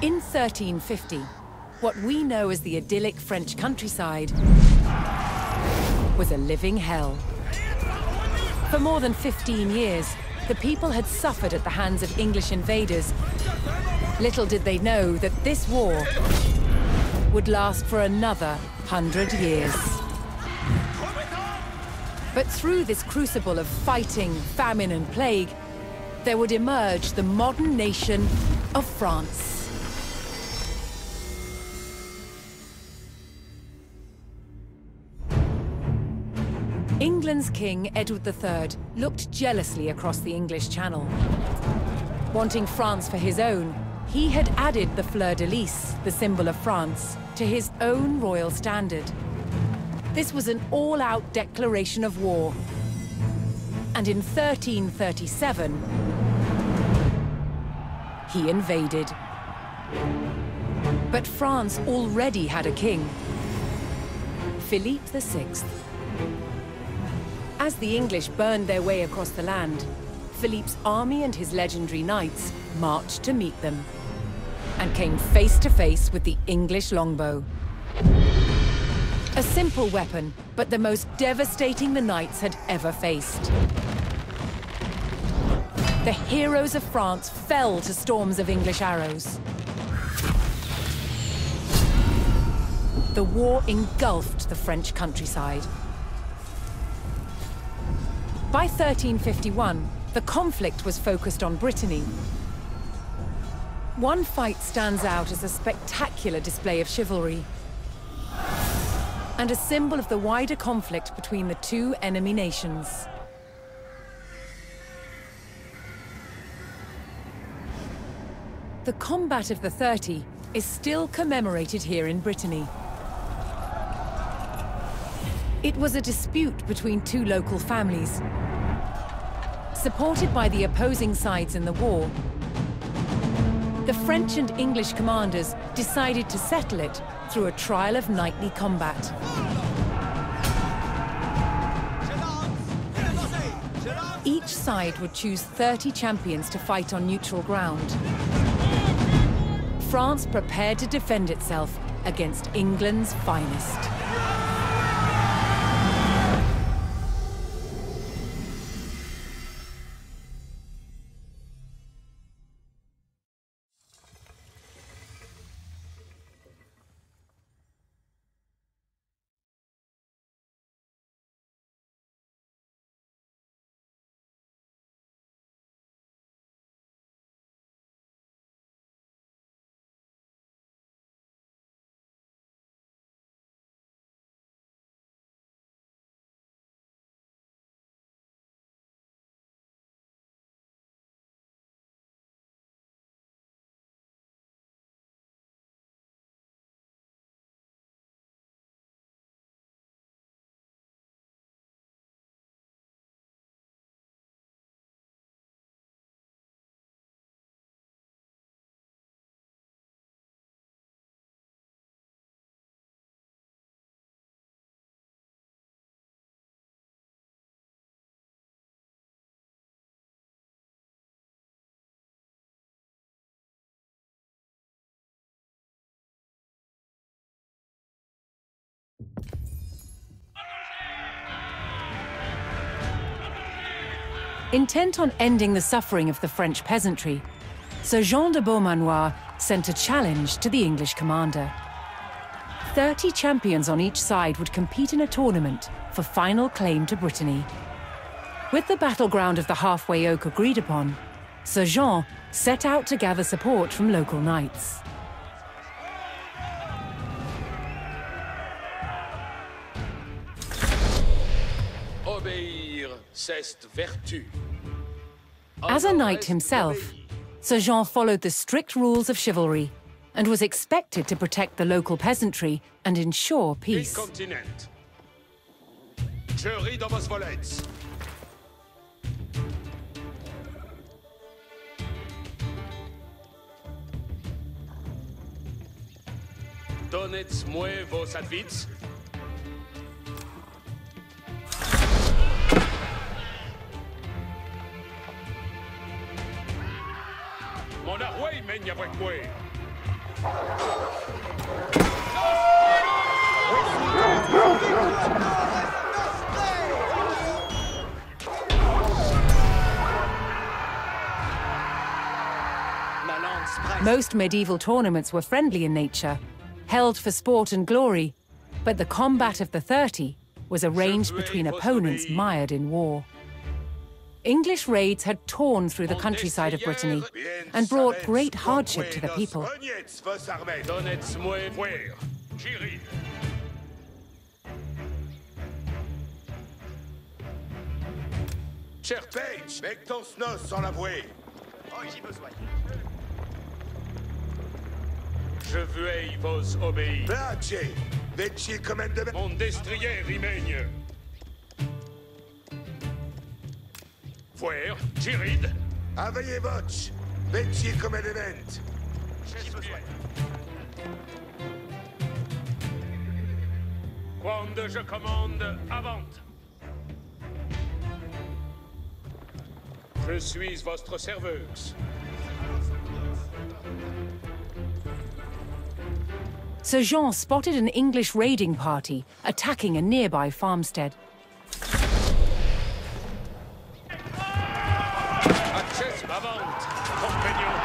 In 1350, what we know as the idyllic French countryside was a living hell. For more than 15 years, the people had suffered at the hands of English invaders. Little did they know that this war would last for another 100 years. But through this crucible of fighting, famine, and plague, there would emerge the modern nation of France. England's King Edward III looked jealously across the English Channel. Wanting France for his own, he had added the fleur-de-lis, the symbol of France, to his own royal standard. This was an all-out declaration of war. And in 1337, he invaded. But France already had a king, Philippe VI. As the English burned their way across the land, Philippe's army and his legendary knights marched to meet them, and came face to face with the English longbow. A simple weapon, but the most devastating the knights had ever faced. The heroes of France fell to storms of English arrows. The war engulfed the French countryside. By 1351, the conflict was focused on Brittany. One fight stands out as a spectacular display of chivalry, and a symbol of the wider conflict between the two enemy nations. The Combat of the 30 is still commemorated here in Brittany. It was a dispute between two local families. Supported by the opposing sides in the war, the French and English commanders decided to settle it through a trial of knightly combat. Each side would choose 30 champions to fight on neutral ground. France prepared to defend itself against England's finest. Intent on ending the suffering of the French peasantry, Sir Jean de Beaumanoir sent a challenge to the English commander. 30 champions on each side would compete in a tournament for final claim to Brittany. With the battleground of the halfway oak agreed upon, Sir Jean set out to gather support from local knights. As a knight himself, Sir Jean followed the strict rules of chivalry and was expected to protect the local peasantry and ensure peace. Donnez-moi vos advices. Mon arway mène avec moi. Most medieval tournaments were friendly in nature, held for sport and glory, but the combat of the 30 was arranged between opponents mired in war. English raids had torn through the countryside of Brittany and brought great hardship to the people. Cher Page, mec ton snos sans l'avouer. Oh, j'y besoin. Je veux vos obéir. Place, veci commande. Mon destrier remagne. Fuer, Girid. Aveillez voce, veci commandement. J'y besoin. Quand je commande, avant. Je suis votre serveuse. Sir Jean spotted an English raiding party attacking a nearby farmstead. Access avant, compagnon.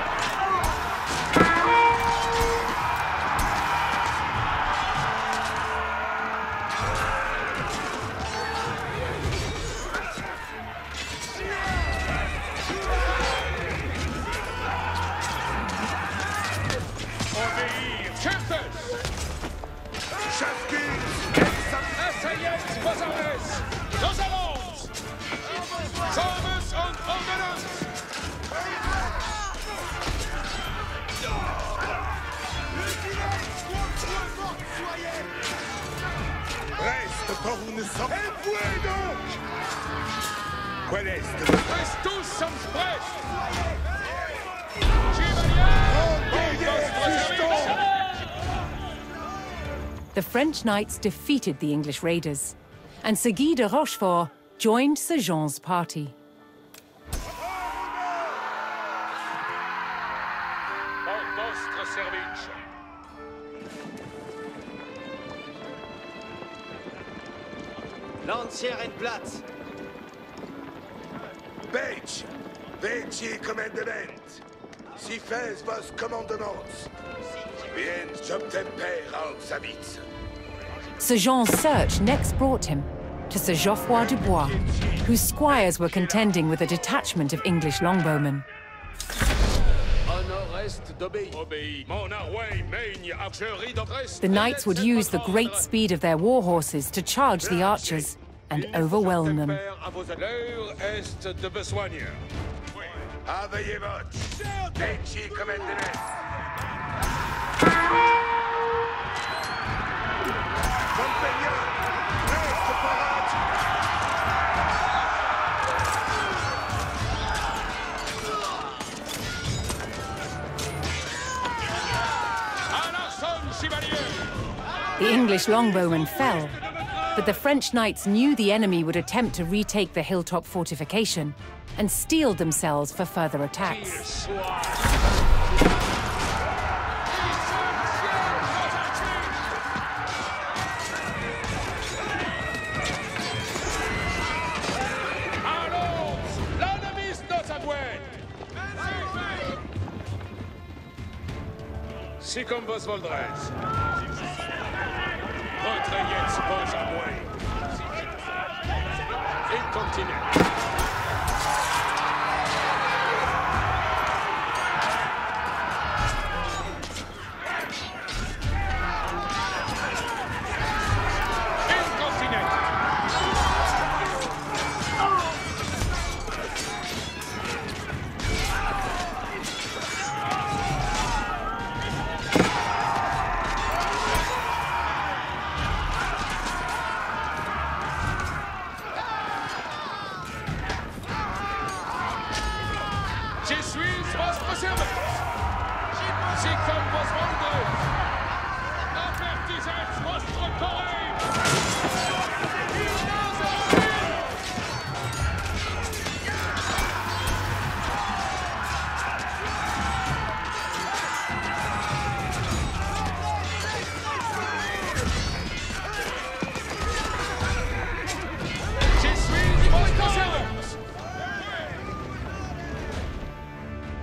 Reste quand vous ne sortez. Ébouez donc! Quel est Reste tous sans presse. The French knights defeated the English raiders, and Sir Guy de Rochefort joined Sir Jean's party. Lancière en place. Page, veci commandement. Si fais vos commandements. Bien, j'obtempère aux habits. Sir Jean's search next brought him to Sir Geoffroy de Bois, whose squires were contending with a detachment of English longbowmen. The knights would use the great speed of their war horses to charge the archers and overwhelm them. Aveillez voce, veci commandement. Compagnon, reste parade. The English longbowmen fell, but the French knights knew the enemy would attempt to retake the hilltop fortification and steeled themselves for further attacks. Si comme vos voldrez. Retrayez vos aboués. Et continuez.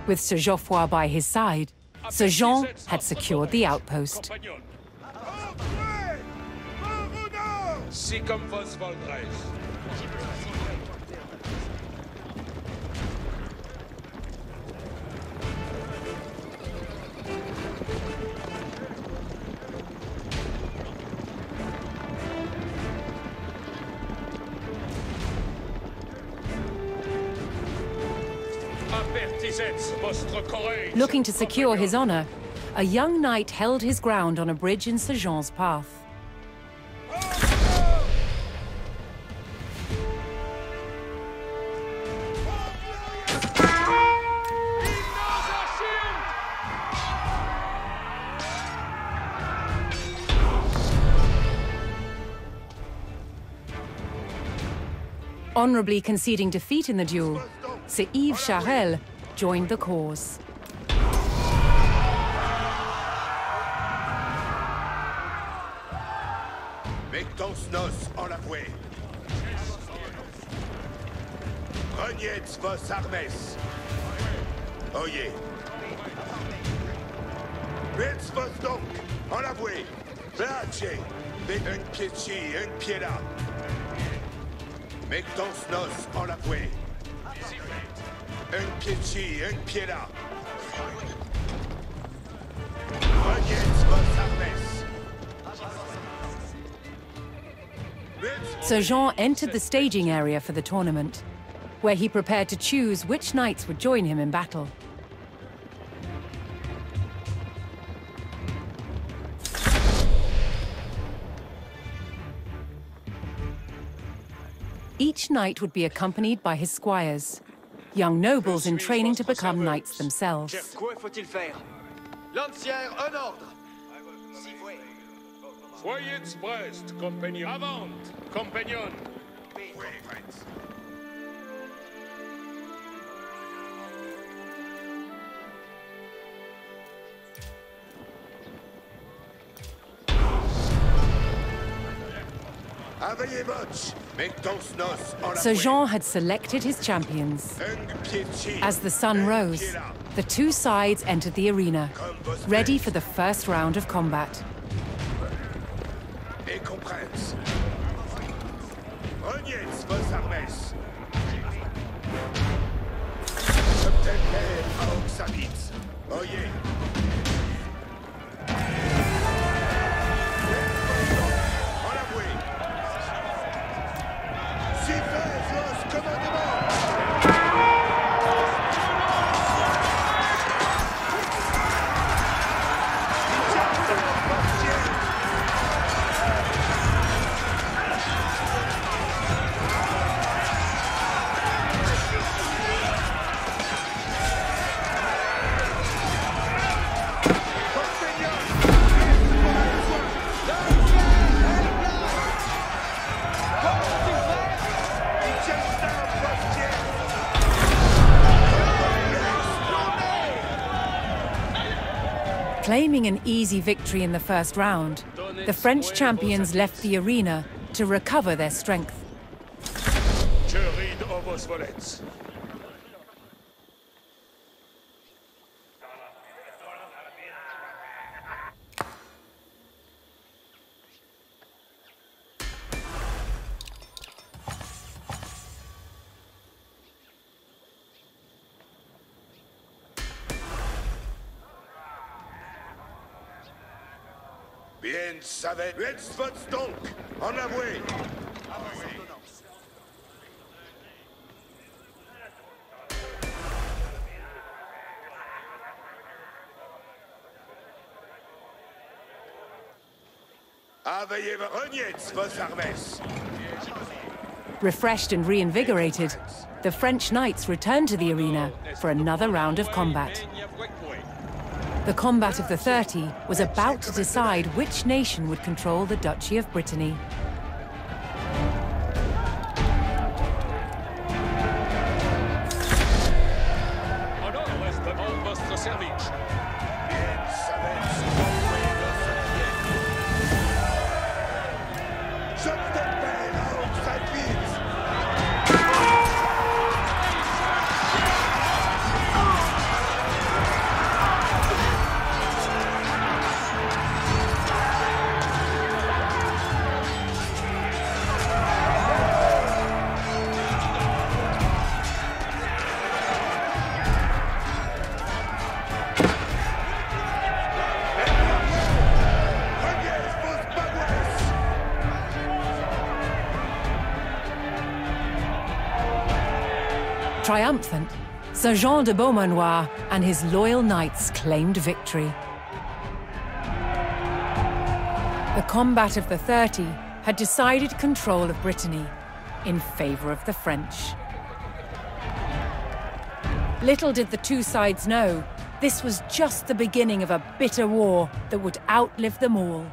With Sir Geoffroy by his side, Sir Jean had secured the outpost. Compagnons, Après! En renard! si comme vos voldrez. Avertissez votre courage. Looking to secure his honor, a young knight held his ground on a bridge in Sir Jean's path. Honorably conceding defeat in the duel, Sir Yves Charel joined the cause. Mettons nos en la vouée. Reniez vos armes. Oyez. Mettez vos donc en la vouée. Blache. Un pied ci, un pied là. Mettons nos en la vouée. Un pied ci, un pied là. Reniez vos armes. Sir Jean entered the staging area for the tournament, where he prepared to choose which knights would join him in battle. Each knight would be accompanied by his squires, young nobles in training to become knights themselves. Quoi faut-il faire? Lancière, un ordre. Si voué. Soyez prest, compagnons. Avant, compagnons. Aveillez votre. Mettons nos en la Sir vouée. Jean had selected his champions. Un pied ci, As the sun un rose, pied là. the two sides entered the arena, ready for the first round of combat. Et compresse. Reniez vos armes. Septembre à Oxabitz. Oyez. En la vouée. Si fait vos commandements. Claiming an easy victory in the first round, the French champions left the arena to recover their strength. Je ride au vos volets. Bien savez, mettez votre donc en la vouée. Aveillez, reniez vos armes. Refreshed and reinvigorated, the French knights returned to the arena for another round of combat. The combat of the 30 was about to decide which nation would control the Duchy of Brittany. Honneur reste à votre service. Bien savez, envoyez vos alliés. Septembre à Oxabitz. Triumphant, Sir Jean de Beaumanoir and his loyal knights claimed victory. The combat of the 30 had decided control of Brittany in favor of the French. Little did the two sides know, this was just the beginning of a bitter war that would outlive them all.